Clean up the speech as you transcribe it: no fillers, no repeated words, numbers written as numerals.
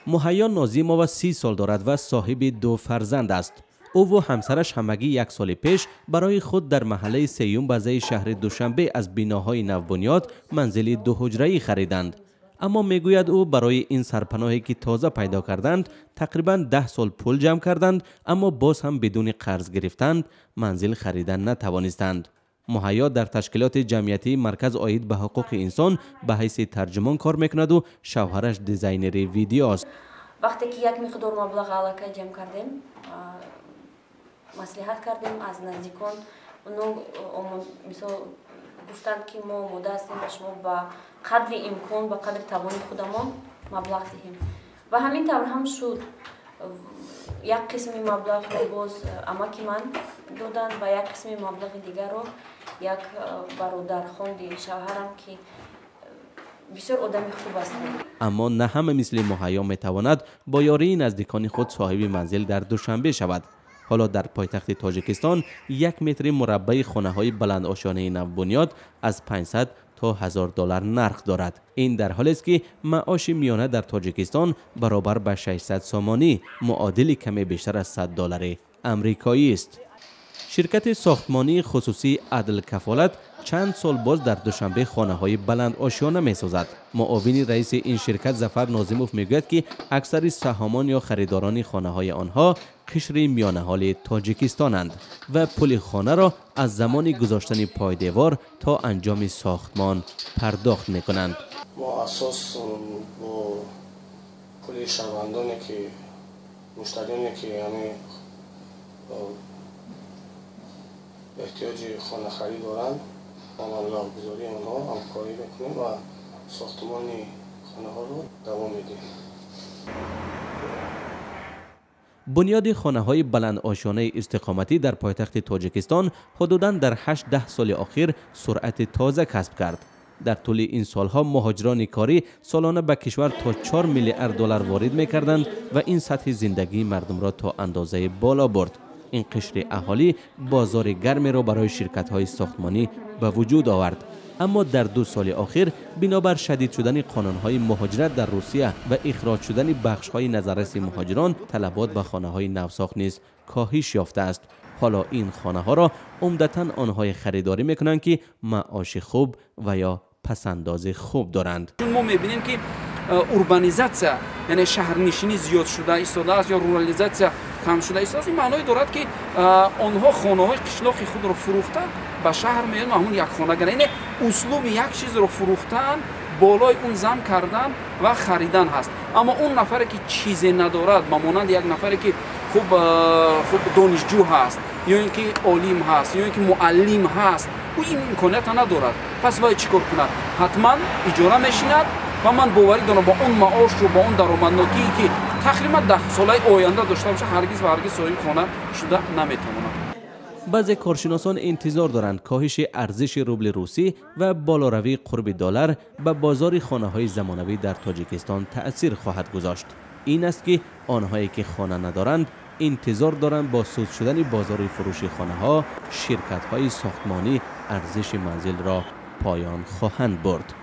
مهیا نازیمова 30 سال دارد و صاحب 2 فرزند است. او و همسرش همگی 1 سال پیش برای خود در محله سیوم بازه شهر دوشنبه از بناهای نوبنیاد منزلی 2 حجره‌ای خریدند. اما میگوید او برای این سرپناهی که تازه پیدا کردند تقریبا 10 سال پول جمع کردند، اما باز هم بدون قرض گرفتند منزل خریدن نتوانستند. مهیا در تشکیلات جمعیتی مرکز عاید به حقوق انسان به حیث ترجمان کار میکند و شوهرش دیزاینر ویدیو است. وقتی که یک مقدار مبلغ علاقه جمع کردیم، مصلحت کردیم از نزدیکان، اونو مثلا گفتند که ما مدت هستیم و شما با قدر امکان با قدر توان خودمان مبلغ دهیم و همین طور هم شد. یک قسم مبلغ رو باز اماکی من دادن و یک قسم مبلغ دیگر رو یک برادر خواندی شوهرم که بسیار آدم خوب است. اما نه همه مثل مهیا میتواند با یاری نزدیکان خود صاحب منزل در دوشنبه شود. حالا در پایتخت تاجیکستان 1 متر مربع خانه های بلند آشیانه نوبنیاد از 500 تا 1000 دلار نرخ دارد. این در حالی است که معاش میانه در تاجیکستان برابر به 600 سومانی معادل کمی بیشتر از 100 دلار امریکایی است. شرکت ساختمانی خصوصی عدل کفالت چند سال باز در دوشنبه خانه های بلند آشیانه می سازد. معاون رئیس این شرکت ظفر ناظموف میگوید که اکثر سهامان یا خریداران خانه های آنها قشر میانه حال تاجیکستانند و پول خانه را از زمان گذاشتن پای دیوار تا انجام ساختمان پرداخت می کنند. ما اساس با پول شهروندانی که مشتریانی که همه احتیاج خانه خرید دارند با مبلغ گذاری آنها همکاری میکنیم و ساختمان خانه ها رو دوام میدیم. بنیاد خانه های بلند آشیانه استقامتی در پایتخت تاجیکستان حدوداً در 8-10 سال اخیر سرعت تازه کسب کرد. در طول این سالها مهاجران کاری سالانه به کشور تا 4 میلیارد دلار وارد میکردند و این سطح زندگی مردم را تا اندازه بالا برد. این قشر اهالی بازار گرمی را برای شرکت های ساختمانی به وجود آورد. اما در 2 سال اخیر بنابر شدید شدن قانون های مهاجرت در روسیه و اخراج شدن بخش های نظررس مهاجران، طلبات به خانه های نوساخت نیز کاهش یافته است. حالا این خانه ها را عمدتاً آنهای خریداری میکنند که معاش خوب و یا پسنداز خوب دارند. ما میبینیم که اوربانیزاسیا یعنی شهرنشینی زیاد شده ایستاده است یا رورالیزاسیا کم شده است. این معنی دارد که آنها خانه های قشلاق خود را فروختن به شهر میان همون یک خانه گرفتن. یعنی اسلوب یک چیز را فروختن، بالای اون زم کردن و خریدن هست. اما اون نفری که چیزی ندارد، مانند یک نفری که خوب دانشجو هست یا اینکه عالم هست یا اینکه معلم هست، او این امکانیت ندارد. پس باید چیکار کند؟ حتما اجاره میشیند و من باوری دارم با اون معاش و با اون درآمدناکی که تقریبا 10 ساله آینده داشته باشه هرگز و هرگز صاحب خانه شده نمیتواند. بعضی کارشناسان انتظار دارند کاهش ارزش روبل روسی و بالاروی قرب دلار به بازار خانه های زمانوی در تاجیکستان تأثیر خواهد گذاشت. این است که آنهایی که خانه ندارند انتظار دارند با سود شدن بازار فروش خانه ها، شرکت های ساختمانی ارزش منزل را پایان خواهند برد.